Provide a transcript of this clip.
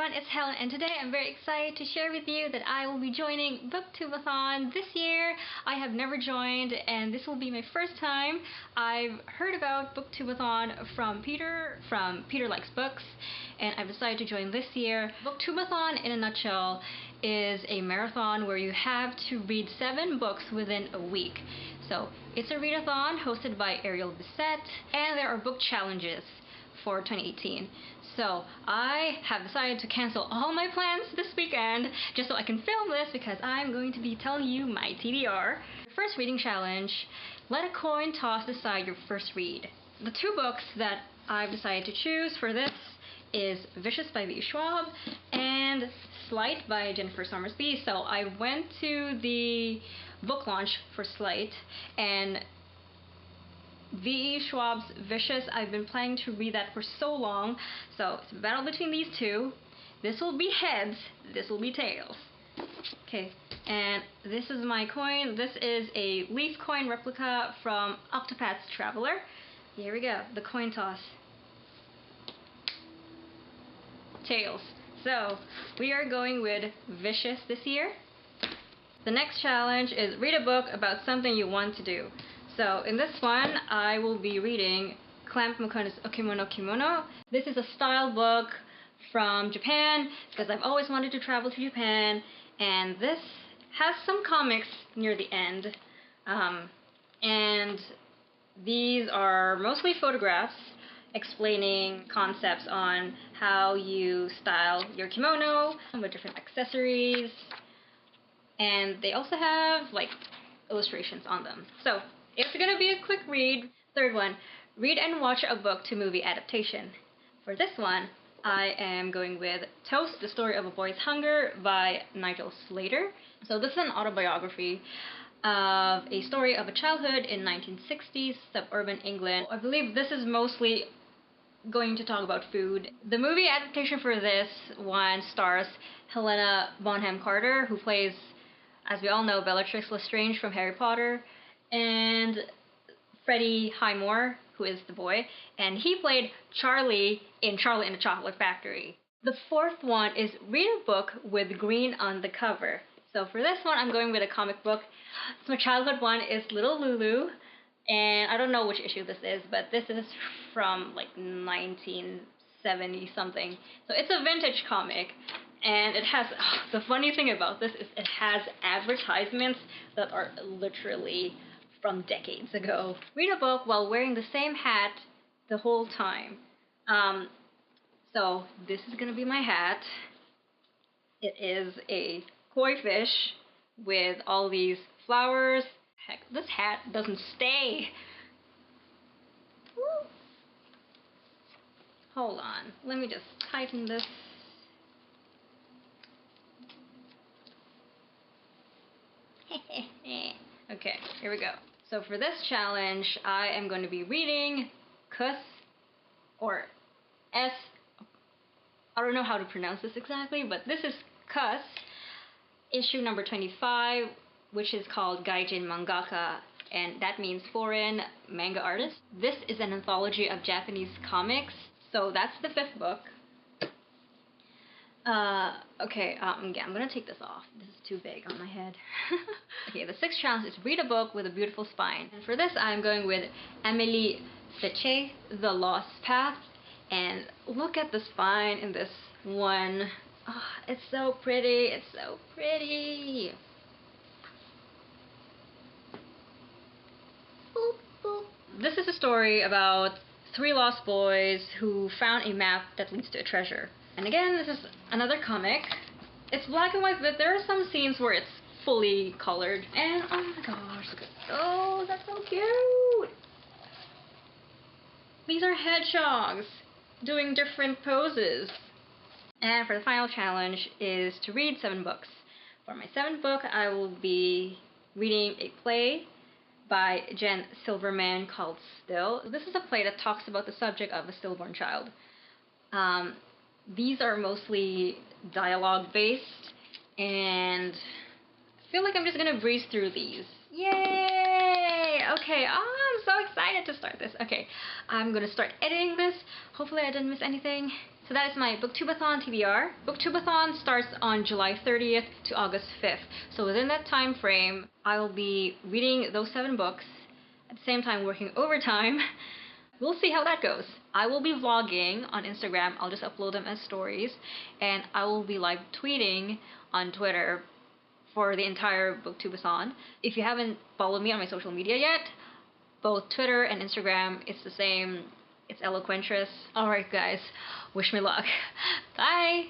everyone, it's Helen, and today I'm very excited to share with you that I will be joining BookTubeAthon this year. I have never joined, and this will be my first time. I've heard about BookTubeAthon from Peter Likes Books, and I've decided to join this year. BookTubeAthon, in a nutshell, is a marathon where you have to read 7 books within a week. So it's a read-a-thon hosted by Ariel Bissett, and there are book challenges for 2018. So I have decided to cancel all my plans this weekend just so I can film this because I'm going to be telling you my TBR. First reading challenge, let a coin toss decide your first read. The 2 books that I've decided to choose for this is Vicious by V. Schwab and Slight by Jennifer Somersby. So I went to the book launch for Slight, and V. Schwab's Vicious, I've been planning to read that for so long, so it's a battle between these 2. This will be heads, this will be tails. Okay, and this is my coin. This is a leaf coin replica from Octopath's Traveler. Here we go, the coin toss. Tails. So, we are going with Vicious this year. The next challenge is read a book about something you want to do. So in this one, I will be reading Clamp Mukona's Okimono Kimono. This is a style book from Japan because I've always wanted to travel to Japan, and this has some comics near the end. And these are mostly photographs explaining concepts on how you style your kimono with different accessories, and they also have like illustrations on them. So it's gonna be a quick read. Third one, read and watch a book to movie adaptation. For this one, I am going with Toast, The Story of a Boy's Hunger by Nigel Slater. So this is an autobiography of a story of a childhood in 1960s suburban England. I believe this is mostly going to talk about food. The movie adaptation for this one stars Helena Bonham Carter, who plays, as we all know, Bellatrix Lestrange from Harry Potter, and Freddie Highmore, who is the boy, and he played Charlie in Charlie and the Chocolate Factory. The fourth one is read a book with green on the cover. So for this one, I'm going with a comic book. So my childhood one is Little Lulu, and I don't know which issue this is, but this is from like 1970 something. So it's a vintage comic, and it has, the funny thing about this is it has advertisements that are literally from decades ago. Read a book while wearing the same hat the whole time. So this is gonna be my hat. It is a koi fish with all these flowers. Heck, this hat doesn't stay. Woo. Hold on, let me just tighten this. Okay, here we go. So for this challenge, I am going to be reading Kuss, or S, I don't know how to pronounce this exactly, but this is Kuss, issue number 25, which is called Gaijin Mangaka, and that means foreign manga artist. This is an anthology of Japanese comics, so that's the 5th book. Okay, I'm gonna take this off. This is too big on my head. Okay, the 6th challenge is read a book with a beautiful spine. And for this, I'm going with Amélie Fletcher, The Lost Path. And look at the spine in this one. Oh, it's so pretty. It's so pretty. Boop, boop. This is a story about 3 lost boys who found a map that leads to a treasure. And again, this is another comic. It's black and white, but there are some scenes where it's fully colored. And oh my gosh, look at, oh, that's so cute! These are hedgehogs doing different poses. And for the final challenge is to read 7 books. For my 7th book, I will be reading a play by Jen Silverman called Still. This is a play that talks about the subject of a stillborn child. These are mostly dialogue based, and I feel like I'm just gonna breeze through these. Yay! Okay, I'm so excited to start this. Okay, I'm gonna start editing this. Hopefully I didn't miss anything. So that is my BookTubeAthon TBR. BookTubeAthon starts on July 30th to August 5th. So within that time frame, I will be reading those 7 books, at the same time working overtime. We'll see how that goes. I will be vlogging on Instagram. I'll just upload them as stories. And I will be live tweeting on Twitter for the entire BookTubeAthon. If you haven't followed me on my social media yet, both Twitter and Instagram, it's the same. It's Eloquentress. Alright guys, wish me luck. Bye!